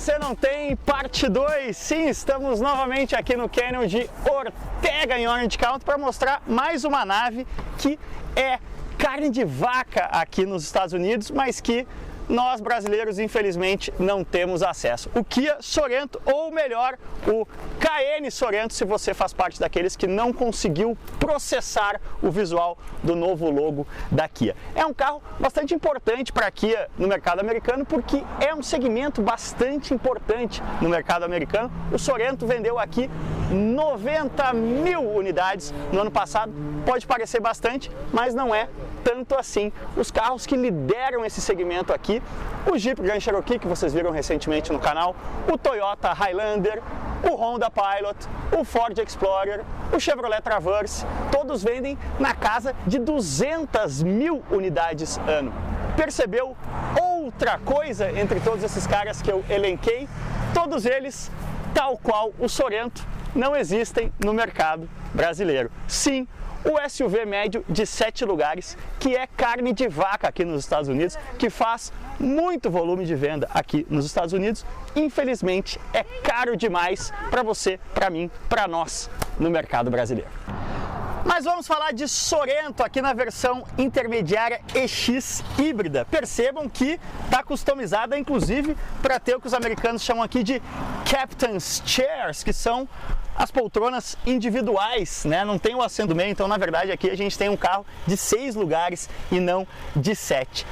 você não tem, parte 2. Sim, estamos novamente aqui no Canyon de Ortega, em Orange County, para mostrar mais uma nave que é carne de vaca aqui nos Estados Unidos, mas que nós brasileiros infelizmente não temos acesso. O Kia Sorento, ou melhor, o KN Sorento, se você faz parte daqueles que não conseguiu processar o visual do novo logo da Kia. É um carro bastante importante para a Kia no mercado americano, porque é um segmento bastante importante no mercado americano. O Sorento vendeu aqui 90 mil unidades no ano passado. Pode parecer bastante, mas não é tanto assim. Os carros que lideram esse segmento aqui, o Jeep Grand Cherokee, que vocês viram recentemente no canal, o Toyota Highlander, o Honda Pilot, o Ford Explorer, o Chevrolet Traverse, todos vendem na casa de 200 mil unidades ano. Percebeu outra coisa entre todos esses caras que eu elenquei? Todos eles, tal qual o Sorento, não existem no mercado brasileiro. Sim, o SUV médio de 7 lugares, que é carne de vaca aqui nos Estados Unidos, que faz muito volume de venda aqui nos Estados Unidos, infelizmente é caro demais para você, para mim, para nós no mercado brasileiro. Mas vamos falar de Sorento aqui na versão intermediária EX híbrida. Percebam que está customizada inclusive para ter o que os americanos chamam aqui de Captain's Chairs, que são as poltronas individuais, né? Não tem o assento do meio, então na verdade aqui a gente tem um carro de 6 lugares e não de 7.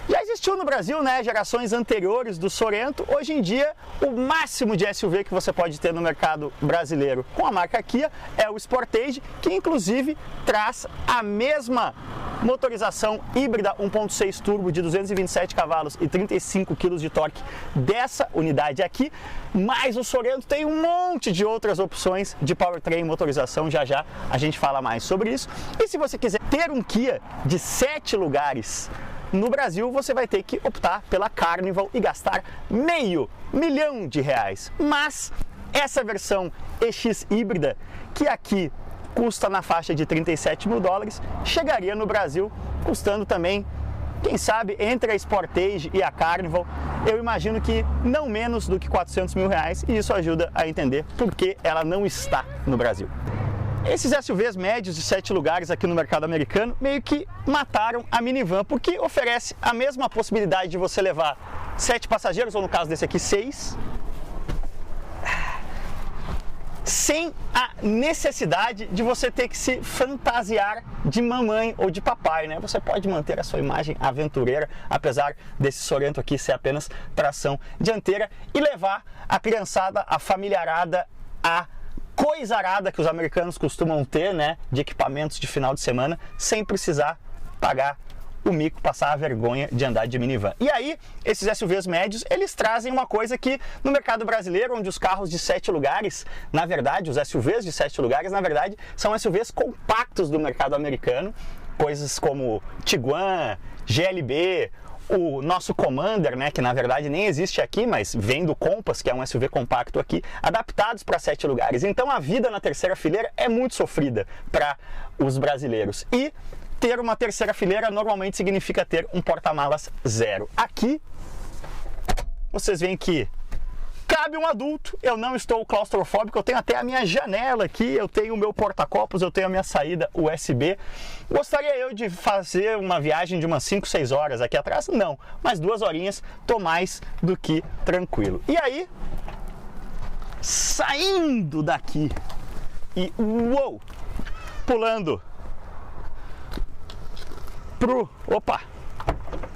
Já existiu no Brasil, né, gerações anteriores do Sorento. Hoje em dia, o máximo de SUV que você pode ter no mercado brasileiro com a marca Kia é o Sportage, que inclusive traz a mesma motorização híbrida 1.6 turbo de 227 cavalos e 35 kg de torque dessa unidade aqui, mas o Sorento tem um monte de outras opções de powertrain e motorização. Já já a gente fala mais sobre isso. E se você quiser ter um Kia de 7 lugares no Brasil, você vai ter que optar pela Carnival e gastar R$500 mil. Mas essa versão EX híbrida, que aqui custa na faixa de 37 mil dólares, chegaria no Brasil custando também, quem sabe, entre a Sportage e a Carnival, eu imagino que não menos do que R$400 mil, e isso ajuda a entender por que ela não está no Brasil. Esses SUVs médios de 7 lugares aqui no mercado americano meio que mataram a minivan, porque oferece a mesma possibilidade de você levar 7 passageiros, ou no caso desse aqui 6, sem a necessidade de você ter que se fantasiar de mamãe ou de papai, né? Você pode manter a sua imagem aventureira, apesar desse Sorento aqui ser apenas tração dianteira, e levar a criançada, a familiarada, a coisarada que os americanos costumam ter, né, de equipamentos de final de semana, sem precisar pagar o mico, passar a vergonha de andar de minivan. E aí, esses SUVs médios, eles trazem uma coisa que no mercado brasileiro, onde os carros de 7 lugares, na verdade, os SUVs de 7 lugares, na verdade, são SUVs compactos do mercado americano, coisas como Tiguan, GLB, o nosso Commander, né, que na verdade nem existe aqui, mas vem do Compass, que é um SUV compacto aqui, adaptados para 7 lugares. Então a vida na terceira fileira é muito sofrida para os brasileiros. E ter uma terceira fileira normalmente significa ter um porta-malas zero. Aqui, vocês veem que cabe um adulto, eu não estou claustrofóbico, eu tenho até a minha janela aqui, eu tenho o meu porta-copos, eu tenho a minha saída USB. Gostaria eu de fazer uma viagem de umas 5, 6 horas aqui atrás? Não, mas 2 horinhas tô mais do que tranquilo. E aí, saindo daqui e uou, pulando pro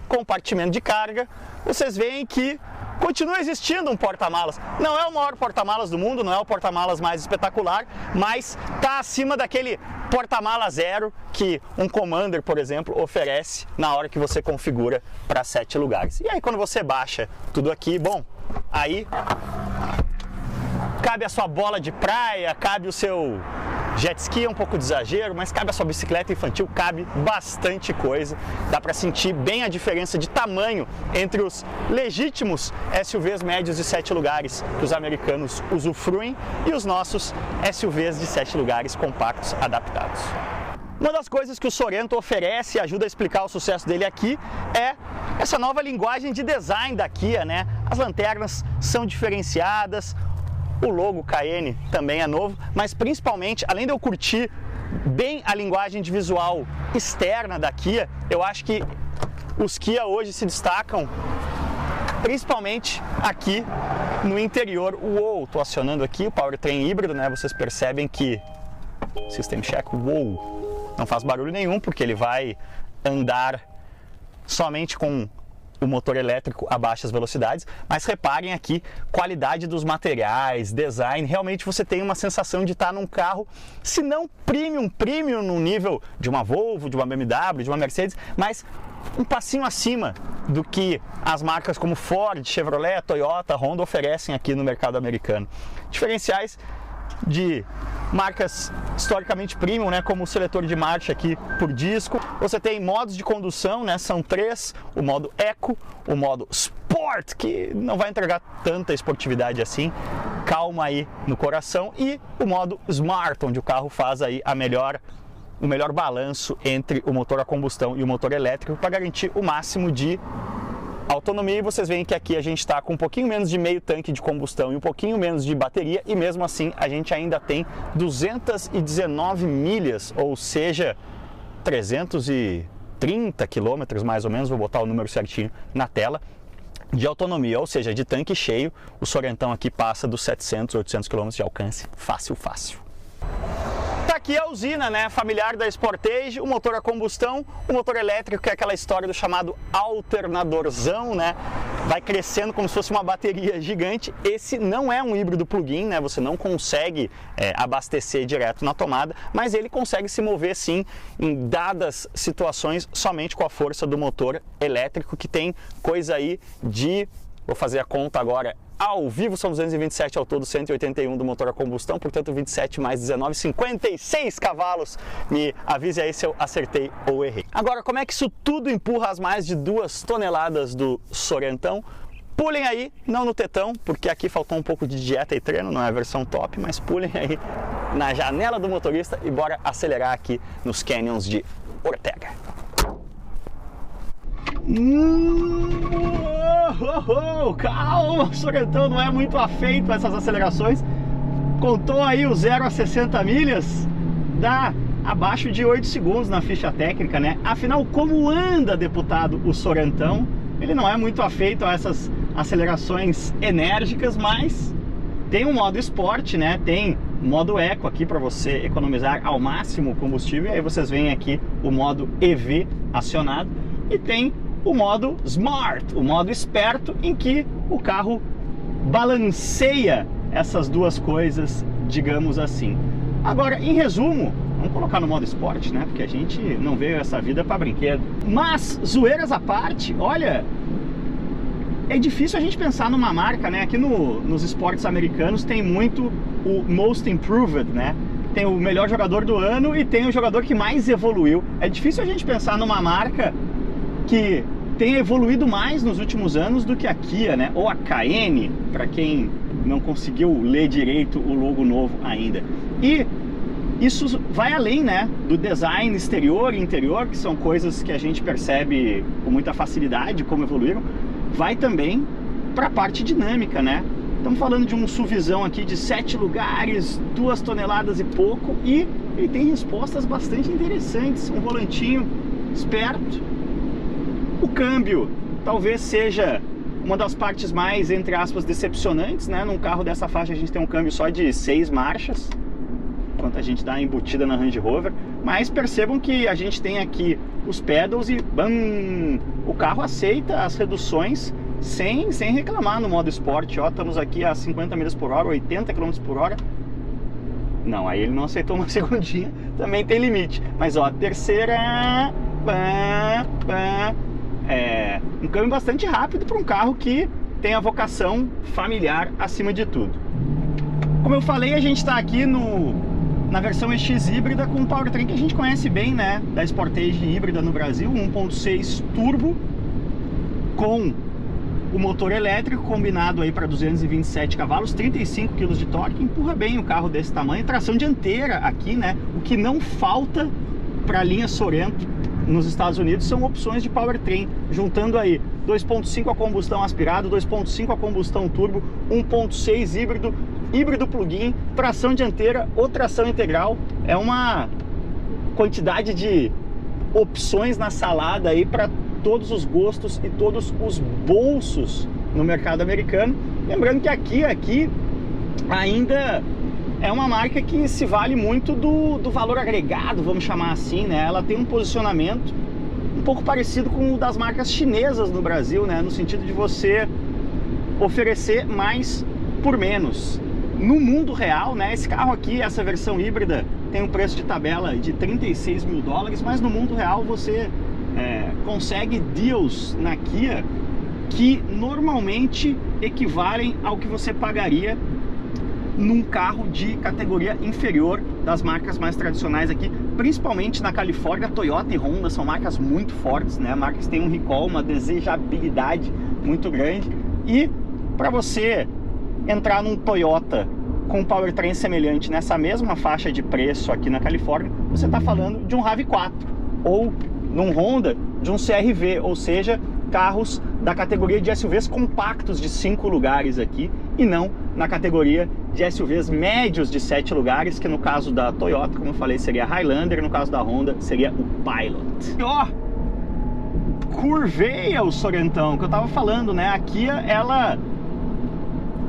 compartimento de carga, vocês veem que continua existindo um porta-malas. Não é o maior porta-malas do mundo, não é o porta-malas mais espetacular, mas está acima daquele porta-malas zero que um Commander, por exemplo, oferece na hora que você configura para 7 lugares. E aí quando você baixa tudo aqui, bom, aí cabe a sua bola de praia, cabe o seu jet ski, é um pouco de exagero, mas cabe a sua bicicleta infantil, cabe bastante coisa. Dá para sentir bem a diferença de tamanho entre os legítimos SUVs médios de 7 lugares que os americanos usufruem e os nossos SUVs de 7 lugares compactos adaptados. Uma das coisas que o Sorento oferece e ajuda a explicar o sucesso dele aqui é essa nova linguagem de design da Kia, né? As lanternas são diferenciadas, o logo Cayenne também é novo, mas principalmente, além de eu curtir bem a linguagem de visual externa da Kia, eu acho que os Kia hoje se destacam principalmente aqui no interior. Uou, tô acionando aqui o powertrain híbrido, né? Vocês percebem que System Check, uou, não faz barulho nenhum, porque ele vai andar somente com o motor elétrico a baixas velocidades, mas reparem aqui, qualidade dos materiais, design, realmente você tem uma sensação de estar num carro, se não premium no nível de uma Volvo, de uma BMW, de uma Mercedes, mas um passinho acima do que as marcas como Ford, Chevrolet, Toyota, Honda oferecem aqui no mercado americano. Diferenciais de marcas historicamente premium, né, como o seletor de marcha aqui por disco. Você tem modos de condução, né, são 3, o modo Eco, o modo Sport, que não vai entregar tanta esportividade assim, calma aí no coração, e o modo Smart, onde o carro faz aí o melhor balanço entre o motor a combustão e o motor elétrico para garantir o máximo de autonomia. E vocês veem que aqui a gente está com um pouquinho menos de meio tanque de combustão e um pouquinho menos de bateria, e mesmo assim a gente ainda tem 219 milhas, ou seja, 330 quilômetros mais ou menos, vou botar o número certinho na tela, de autonomia, ou seja, de tanque cheio. O Sorentão aqui passa dos 700, 800 quilômetros de alcance, fácil. Tá aqui a usina, né, familiar da Sportage, o motor a combustão, o motor elétrico, que é aquela história do chamado alternadorzão, né, vai crescendo como se fosse uma bateria gigante. Esse não é um híbrido plug-in, né, você não consegue abastecer direto na tomada, mas ele consegue se mover sim em dadas situações somente com a força do motor elétrico, que tem coisa aí de, vou fazer a conta agora, ao vivo são 227 ao todo, 181 do motor a combustão, portanto 27 mais 19, 56 cavalos. Me avise aí se eu acertei ou errei. Agora, como é que isso tudo empurra as mais de 2 toneladas do Sorentão? Pulem aí, não no tetão, porque aqui faltou um pouco de dieta e treino, não é a versão top, mas pulem aí na janela do motorista e bora acelerar aqui nos canyons de Ortega. Calma, o Sorentão não é muito afeito a essas acelerações. Contou aí o 0 a 60 milhas, dá abaixo de 8 segundos na ficha técnica, né? Afinal, como anda, deputado, o Sorentão? Ele não é muito afeito a essas acelerações enérgicas, mas tem um modo esporte, né? Tem o modo Eco aqui para você economizar ao máximo o combustível. E aí vocês veem aqui o modo EV acionado, e tem o modo Smart, o modo esperto, em que o carro balanceia essas duas coisas, digamos assim. Agora, em resumo, vamos colocar no modo esporte, né? Porque a gente não veio essa vida para brinquedo. Mas, zoeiras à parte, olha, é difícil a gente pensar numa marca, né? Aqui nos esportes americanos tem muito o Most Improved, né? Tem o melhor jogador do ano e tem o jogador que mais evoluiu. É difícil a gente pensar numa marca que tem evoluído mais nos últimos anos do que a Kia, né? Ou a Cayenne, para quem não conseguiu ler direito o logo novo ainda. E isso vai além, né, do design exterior e interior, que são coisas que a gente percebe com muita facilidade como evoluíram. Vai também para a parte dinâmica, né? Estamos falando de um SUVzão aqui de 7 lugares, 2 toneladas e pouco, e ele tem respostas bastante interessantes. Um volantinho esperto. O câmbio talvez seja uma das partes mais, entre aspas, decepcionantes, né? Num carro dessa faixa a gente tem um câmbio só de 6 marchas, enquanto a gente dá a embutida na Range Rover. Mas percebam que a gente tem aqui os pedals e bam, o carro aceita as reduções sem reclamar no modo esporte. Ó, estamos aqui a 50 milhas por hora, 80 km por hora. Não, aí ele não aceitou uma segundinha, também tem limite. Mas ó, terceira, é um câmbio bastante rápido para um carro que tem a vocação familiar acima de tudo. Como eu falei, a gente está aqui na versão EX híbrida com um powertrain que a gente conhece bem, né, da Sportage híbrida no Brasil, 1.6 turbo com o motor elétrico combinado aí para 227 cavalos, 35 kg de torque, empurra bem o carro desse tamanho, tração dianteira aqui, né, o que não falta para a linha Sorento nos Estados Unidos são opções de powertrain, juntando aí 2.5 a combustão aspirado, 2.5 a combustão turbo, 1.6 híbrido, híbrido plug-in, tração dianteira ou tração integral. É uma quantidade de opções na salada aí para todos os gostos e todos os bolsos no mercado americano. Lembrando que aqui ainda é uma marca que se vale muito do valor agregado, vamos chamar assim, né? Ela tem um posicionamento um pouco parecido com o das marcas chinesas no Brasil, né? No sentido de você oferecer mais por menos. No mundo real, né? Esse carro aqui, essa versão híbrida, tem um preço de tabela de 36 mil dólares, mas no mundo real você consegue deals na Kia que normalmente equivalem ao que você pagaria num carro de categoria inferior das marcas mais tradicionais aqui, principalmente na Califórnia. Toyota e Honda são marcas muito fortes, né? Marcas que têm um recall, uma desejabilidade muito grande. E para você entrar num Toyota com um powertrain semelhante nessa mesma faixa de preço aqui na Califórnia, você está falando de um RAV4 ou num Honda de um CR-V, ou seja, carros da categoria de SUVs compactos de 5 lugares aqui, e não na categoria de SUVs médios de 7 lugares, que no caso da Toyota, como eu falei, seria a Highlander, no caso da Honda seria o Pilot. E ó, curveia o Sorentão, que eu tava falando, né? A Kia, ela,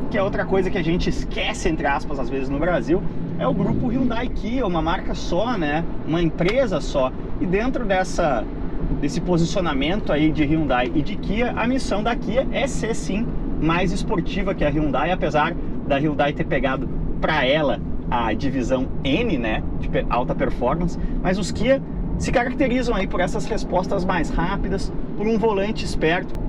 que é outra coisa que a gente esquece, entre aspas, às vezes no Brasil, é o grupo Hyundai Kia, uma marca só, né? Uma empresa só. E dentro desse posicionamento aí de Hyundai e de Kia, a missão da Kia é ser sim mais esportiva que a Hyundai, apesar da Hyundai ter pegado para ela a divisão N, né, de alta performance, mas os Kia se caracterizam aí por essas respostas mais rápidas, por um volante esperto,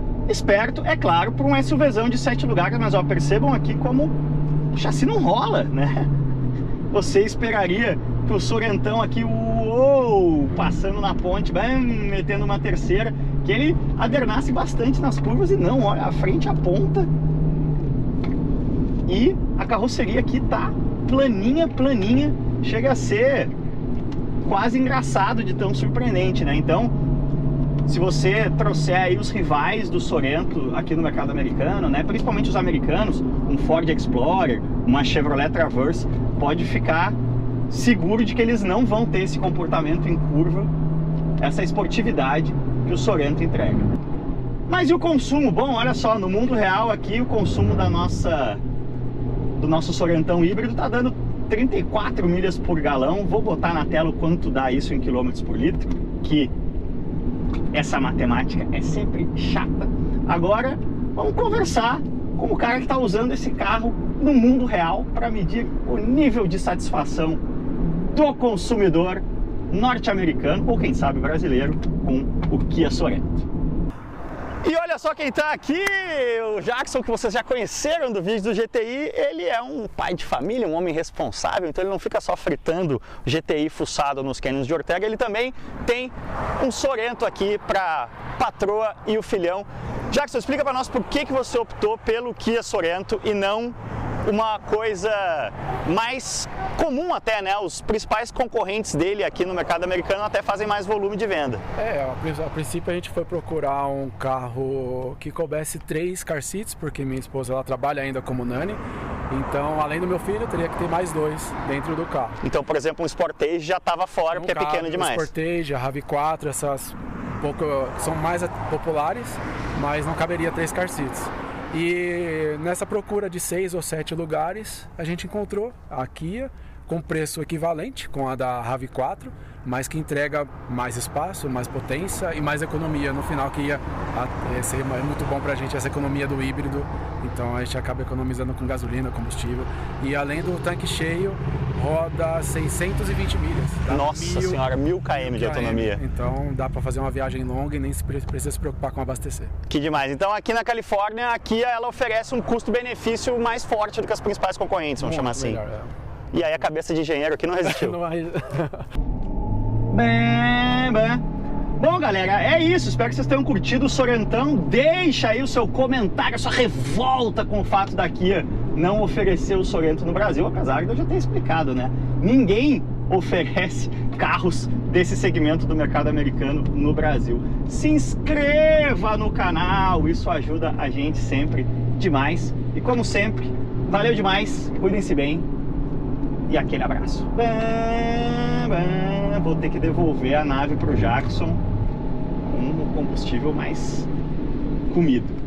é claro, por um SUVzão de 7 lugares, mas ó, percebam aqui como o chassi não rola, né? Você esperaria que o Sorentão aqui, passando na ponte, bem, metendo uma terceira, que ele adernasse bastante nas curvas, e não, olha, a frente aponta. E a carroceria aqui tá planinha, chega a ser quase engraçado de tão surpreendente, né? Então, se você trouxer aí os rivais do Sorento aqui no mercado americano, né, principalmente os americanos, um Ford Explorer, uma Chevrolet Traverse, pode ficar seguro de que eles não vão ter esse comportamento em curva, essa esportividade que o Sorento entrega. Mas e o consumo? Bom, olha só, no mundo real aqui o consumo do nosso Sorentão híbrido tá dando 34 milhas por galão. Vou botar na tela o quanto dá isso em quilômetros por litro, que essa matemática é sempre chata. Agora vamos conversar com o cara que está usando esse carro no mundo real para medir o nível de satisfação do consumidor norte-americano, ou quem sabe brasileiro, com o Kia Sorento. E olha só quem tá aqui, o Jackson, que vocês já conheceram do vídeo do GTI. Ele é um pai de família, um homem responsável, então ele não fica só fritando GTI fuçado nos canyons de Ortega, ele também tem um Sorento aqui para patroa e o filhão. Jackson, explica para nós por que você optou pelo Kia Sorento e não uma coisa mais comum até, né? Os principais concorrentes dele aqui no mercado americano até fazem mais volume de venda. A princípio a gente foi procurar um carro que coubesse 3 car seats, porque minha esposa ela trabalha ainda como nani, então além do meu filho teria que ter mais 2 dentro do carro. Então, por exemplo, um Sportage já estava fora porque é pequeno demais. O Sportage, a RAV4, essas são mais populares, mas não caberia 3 car seats. E nessa procura de 6 ou 7 lugares, a gente encontrou a Kia com preço equivalente com a da RAV4, mas que entrega mais espaço, mais potência e mais economia. No final que ia ser muito bom pra gente essa economia do híbrido, então a gente acaba economizando com gasolina, combustível. E além do tanque cheio, roda 620 milhas. Nossa senhora, 1000 km de autonomia. Então dá para fazer uma viagem longa e nem precisa se preocupar com abastecer. Que demais. Então aqui na Califórnia, a Kia ela oferece um custo-benefício mais forte do que as principais concorrentes, vamos chamar assim. Melhor, E aí a cabeça de engenheiro aqui não resistiu. Bom, galera, é isso. Espero que vocês tenham curtido o Sorentão. Deixa aí o seu comentário, a sua revolta com o fato da Kia não oferecer o Sorento no Brasil, apesar de eu já ter explicado, né? Ninguém oferece carros desse segmento do mercado americano no Brasil. Se inscreva no canal, isso ajuda a gente sempre demais. E como sempre, valeu demais, cuidem-se bem e aquele abraço. Vou ter que devolver a nave para o Jackson com o combustível mais comido.